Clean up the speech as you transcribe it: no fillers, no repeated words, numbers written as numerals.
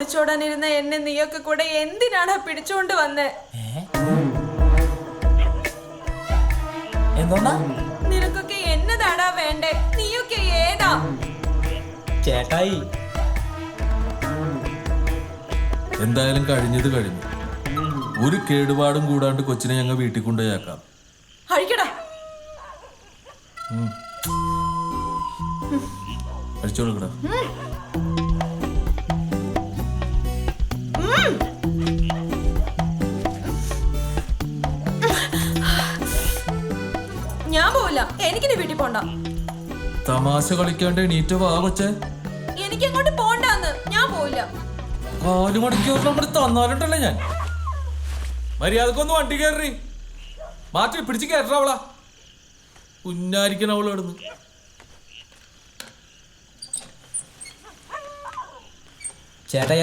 പിടിച്ചോടാനിരുന്ന എന്നെ നീയൊക്കെ കൂടെ എന്തിനാണ് പിടിച്ചോണ്ട് വന്നേ? നിനക്കൊക്കെ എന്നതാടാ വേണ്ടേ? നീയൊക്കെ ഏതാ? ചേട്ടായി എന്തായാലും കഴിഞ്ഞത് കഴിഞ്ഞു. ഒരു കേടുപാടും കൂടാണ്ട് കൊച്ചിനെ ഞങ്ങൾ വീട്ടിൽ കൊണ്ടുപോയാക്കാം. അഴിക്കടാ. അഴിച്ചോളൂടാ. ഞാൻ പോവില്ല. എനിക്കിനി വീട്ടിൽ പോണ്ട. തമാശ കളിക്കാണ്ട് എണീറ്റ വാ കൊച്ചേ. എനിക്ക് അങ്ങോട്ട് പോണ്ടാന്ന്. ഞാൻ പോവില്ല. 4 മണിക്കൂർ നമ്മൾ തന്നാലുണ്ടല്ലേ ഞാൻ. മര്യാദക്കൊന്ന് വണ്ടി കയറി മാറ്റി പിടിച്ച് കയറ്റാവളാ. കുഞ്ഞായിരിക്കണം അവള് കിടന്ന്. ചേട്ടാ